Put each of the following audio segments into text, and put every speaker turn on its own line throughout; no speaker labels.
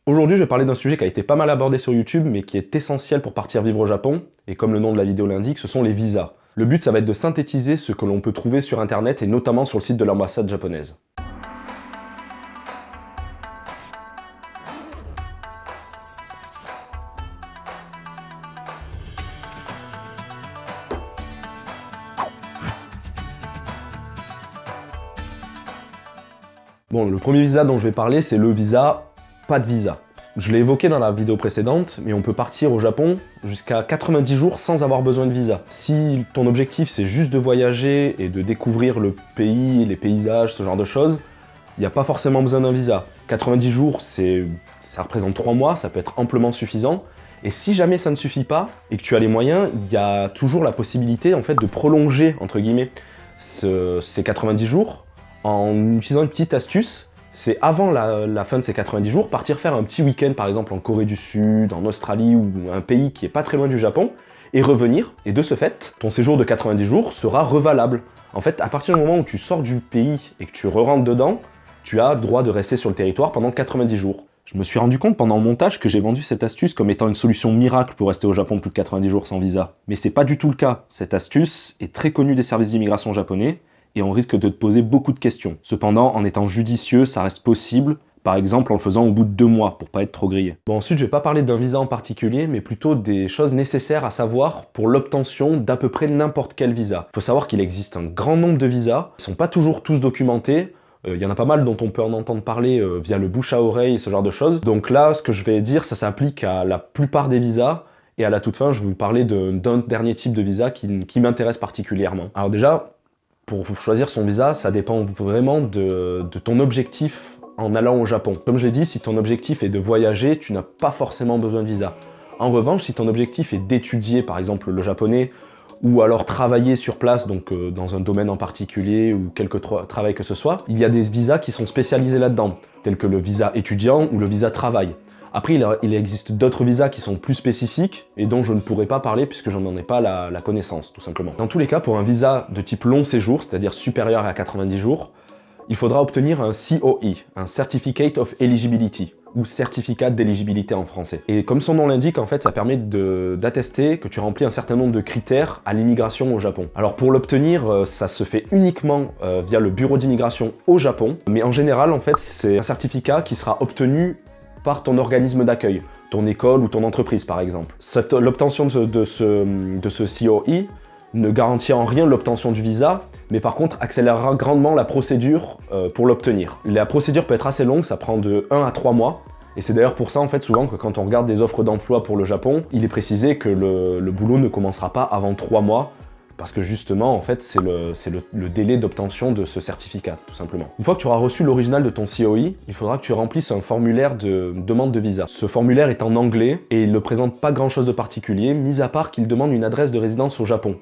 Aujourd'hui, je vais parler d'un sujet qui a été pas mal abordé sur YouTube, mais qui est essentiel pour partir vivre au Japon, et comme le nom de la vidéo l'indique, ce sont les visas. Le but, ça va être de synthétiser ce que l'on peut trouver sur Internet, et notamment sur le site de l'ambassade japonaise. Bon, le premier visa dont je vais parler, c'est le visa pas de visa. Je l'ai évoqué dans la vidéo précédente, mais on peut partir au Japon jusqu'à 90 jours sans avoir besoin de visa. Si ton objectif c'est juste de voyager et de découvrir le pays, les paysages, ce genre de choses, il n'y a pas forcément besoin d'un visa. 90 jours, ça représente 3 mois, ça peut être amplement suffisant. Et si jamais ça ne suffit pas, et que tu as les moyens, il y a toujours la possibilité en fait, de prolonger, entre guillemets, ces 90 jours en utilisant une petite astuce. C'est avant la fin de ces 90 jours, partir faire un petit week-end par exemple en Corée du Sud, en Australie ou un pays qui est pas très loin du Japon, et revenir, et de ce fait, ton séjour de 90 jours sera revalable. En fait, à partir du moment où tu sors du pays et que tu re-rentres dedans, tu as droit de rester sur le territoire pendant 90 jours. Je me suis rendu compte pendant le montage que j'ai vendu cette astuce comme étant une solution miracle pour rester au Japon plus de 90 jours sans visa. Mais c'est pas du tout le cas. Cette astuce est très connue des services d'immigration japonais, et on risque de te poser beaucoup de questions. Cependant, en étant judicieux, ça reste possible, par exemple en le faisant au bout de 2 mois, pour pas être trop grillé. Bon, ensuite, je vais pas parler d'un visa en particulier, mais plutôt des choses nécessaires à savoir pour l'obtention d'à peu près n'importe quel visa. Il faut savoir qu'il existe un grand nombre de visas, ils sont pas toujours tous documentés, il y en a pas mal dont on peut en entendre parler via le bouche à oreille, ce genre de choses. Donc là, ce que je vais dire, ça s'applique à la plupart des visas, et à la toute fin, je vais vous parler d'un dernier type de visa qui m'intéresse particulièrement. Alors déjà, pour choisir son visa, ça dépend vraiment de ton objectif en allant au Japon. Comme je l'ai dit, si ton objectif est de voyager, tu n'as pas forcément besoin de visa. En revanche, si ton objectif est d'étudier, par exemple, le japonais, ou alors travailler sur place, donc dans un domaine en particulier, ou quelque travail que ce soit, il y a des visas qui sont spécialisés là-dedans, tels que le visa étudiant ou le visa travail. Après, il existe d'autres visas qui sont plus spécifiques et dont je ne pourrais pas parler puisque je n'en ai pas la connaissance, tout simplement. Dans tous les cas, pour un visa de type long séjour, c'est-à-dire supérieur à 90 jours, il faudra obtenir un COE, un Certificate of Eligibility, ou certificat d'éligibilité en français. Et comme son nom l'indique, en fait, ça permet d'attester que tu remplis un certain nombre de critères à l'immigration au Japon. Alors pour l'obtenir, ça se fait uniquement via le bureau d'immigration au Japon, mais en général, en fait, c'est un certificat qui sera obtenu par ton organisme d'accueil, ton école ou ton entreprise par exemple. L'obtention de ce COE ne garantit en rien l'obtention du visa, mais par contre accélérera grandement la procédure pour l'obtenir. La procédure peut être assez longue, ça prend de 1 à 3 mois, et c'est d'ailleurs pour ça en fait souvent que quand on regarde des offres d'emploi pour le Japon, il est précisé que le boulot ne commencera pas avant 3 mois, parce que justement, en fait, c'est le délai d'obtention de ce certificat, tout simplement. Une fois que tu auras reçu l'original de ton COE, il faudra que tu remplisses un formulaire de demande de visa. Ce formulaire est en anglais et il ne présente pas grand-chose de particulier, mis à part qu'il demande une adresse de résidence au Japon.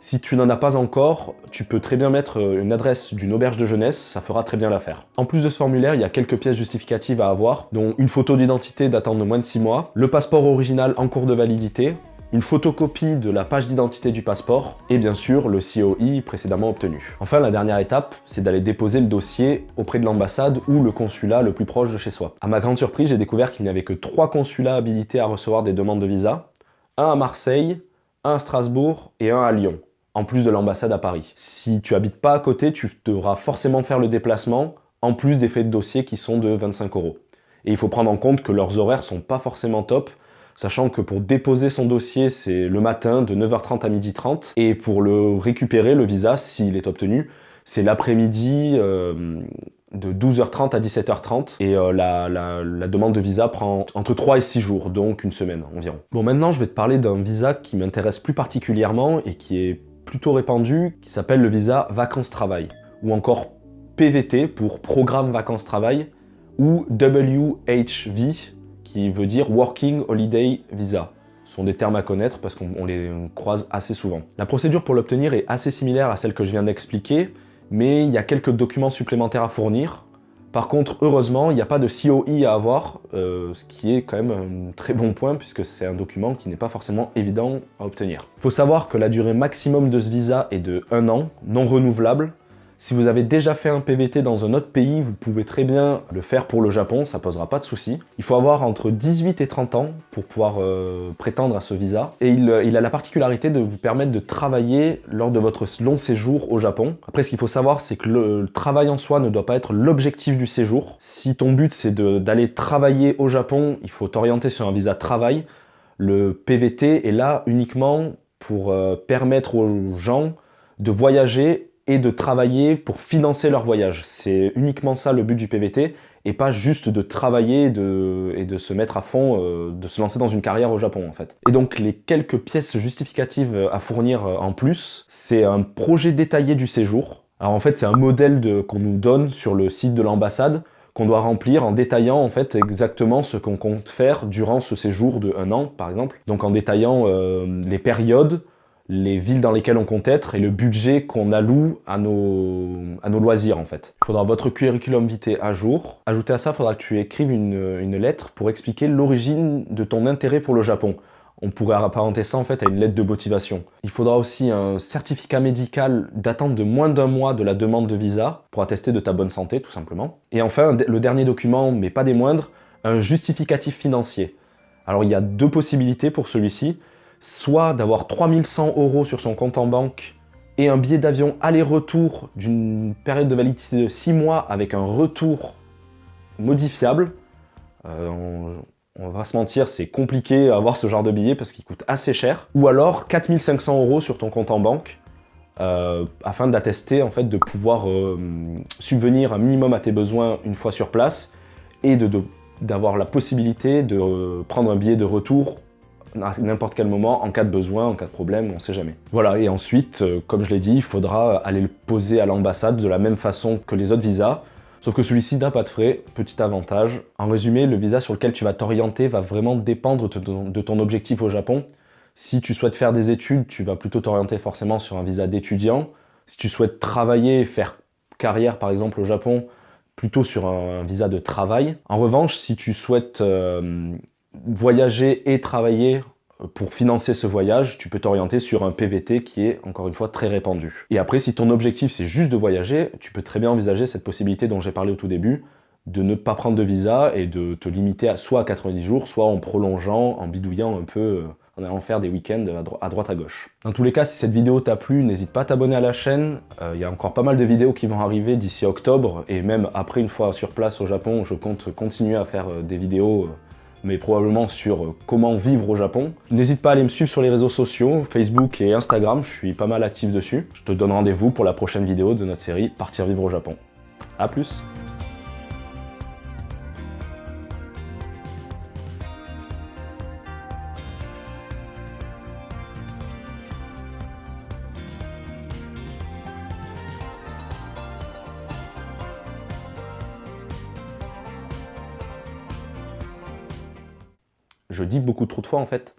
Si tu n'en as pas encore, tu peux très bien mettre une adresse d'une auberge de jeunesse, ça fera très bien l'affaire. En plus de ce formulaire, il y a quelques pièces justificatives à avoir, dont une photo d'identité datant de moins de 6 mois, le passeport original en cours de validité, une photocopie de la page d'identité du passeport et bien sûr le COE précédemment obtenu. Enfin, la dernière étape, c'est d'aller déposer le dossier auprès de l'ambassade ou le consulat le plus proche de chez soi. À ma grande surprise, j'ai découvert qu'il n'y avait que 3 consulats habilités à recevoir des demandes de visa, un à Marseille, un à Strasbourg et un à Lyon, en plus de l'ambassade à Paris. Si tu habites pas à côté, tu devras forcément faire le déplacement, en plus des frais de dossier qui sont de 25 €. Et il faut prendre en compte que leurs horaires sont pas forcément top, sachant que pour déposer son dossier, c'est le matin de 9h30 à 12h30, et pour le récupérer, le visa, s'il est obtenu, c'est l'après-midi de 12h30 à 17h30, et la demande de visa prend entre 3 et 6 jours, donc une semaine environ. Bon, maintenant, je vais te parler d'un visa qui m'intéresse plus particulièrement et qui est plutôt répandu, qui s'appelle le visa vacances-travail, ou encore PVT pour Programme Vacances-Travail, ou WHV, qui veut dire Working Holiday Visa. Ce sont des termes à connaître parce qu'on les croise assez souvent. La procédure pour l'obtenir est assez similaire à celle que je viens d'expliquer, mais il y a quelques documents supplémentaires à fournir. Par contre, heureusement, il n'y a pas de COE à avoir, ce qui est quand même un très bon point puisque c'est un document qui n'est pas forcément évident à obtenir. Il faut savoir que la durée maximum de ce visa est de 1 an, non renouvelable, Si vous avez déjà fait un PVT dans un autre pays, vous pouvez très bien le faire pour le Japon, ça posera pas de souci. Il faut avoir entre 18 et 30 ans pour pouvoir prétendre à ce visa. Et il a la particularité de vous permettre de travailler lors de votre long séjour au Japon. Après, ce qu'il faut savoir, c'est que le travail en soi ne doit pas être l'objectif du séjour. Si ton but, c'est d'aller travailler au Japon, il faut t'orienter sur un visa travail. Le PVT est là uniquement pour permettre aux gens de voyager et de travailler pour financer leur voyage. C'est uniquement ça le but du PVT, et pas juste de travailler et de se mettre à fond, de se lancer dans une carrière au Japon en fait. Et donc les quelques pièces justificatives à fournir en plus, c'est un projet détaillé du séjour. Alors en fait c'est un modèle qu'on nous donne sur le site de l'ambassade, qu'on doit remplir en détaillant en fait exactement ce qu'on compte faire durant ce séjour de 1 an par exemple. Donc en détaillant les périodes, les villes dans lesquelles on compte être et le budget qu'on alloue à nos loisirs en fait. Il faudra votre curriculum vitae à jour. Ajouté à ça, il faudra que tu écrives une lettre pour expliquer l'origine de ton intérêt pour le Japon. On pourrait apparenter ça en fait à une lettre de motivation. Il faudra aussi un certificat médical datant de moins d'1 mois de la demande de visa pour attester de ta bonne santé tout simplement. Et enfin, le dernier document, mais pas des moindres, un justificatif financier. Alors il y a 2 possibilités pour celui-ci. Soit d'avoir 3100 € sur son compte en banque et un billet d'avion aller-retour d'une période de validité de 6 mois avec un retour modifiable. On va se mentir, c'est compliqué à avoir ce genre de billet parce qu'il coûte assez cher. Ou alors 4500 € sur ton compte en banque afin d'attester en fait de pouvoir subvenir un minimum à tes besoins une fois sur place et d'avoir la possibilité de prendre un billet de retour à n'importe quel moment, en cas de besoin, en cas de problème, on sait jamais. Voilà, et ensuite, comme je l'ai dit, il faudra aller le poser à l'ambassade de la même façon que les autres visas, sauf que celui-ci n'a pas de frais, petit avantage. En résumé, le visa sur lequel tu vas t'orienter va vraiment dépendre de ton objectif au Japon. Si tu souhaites faire des études, tu vas plutôt t'orienter forcément sur un visa d'étudiant. Si tu souhaites travailler et faire carrière, par exemple, au Japon, plutôt sur un visa de travail. En revanche, si tu souhaites voyager et travailler pour financer ce voyage, tu peux t'orienter sur un PVT qui est, encore une fois, très répandu. Et après, si ton objectif c'est juste de voyager, tu peux très bien envisager cette possibilité dont j'ai parlé au tout début, de ne pas prendre de visa et de te limiter soit à 90 jours, soit en prolongeant, en bidouillant un peu, en allant faire des week-ends à droite à gauche. Dans tous les cas, si cette vidéo t'a plu, n'hésite pas à t'abonner à la chaîne. Il y a encore pas mal de vidéos qui vont arriver d'ici octobre, et même après, une fois sur place au Japon, je compte continuer à faire des vidéos mais probablement sur comment vivre au Japon. N'hésite pas à aller me suivre sur les réseaux sociaux, Facebook et Instagram, je suis pas mal actif dessus. Je te donne rendez-vous pour la prochaine vidéo de notre série Partir vivre au Japon. A plus! Je dis beaucoup trop de fois en fait.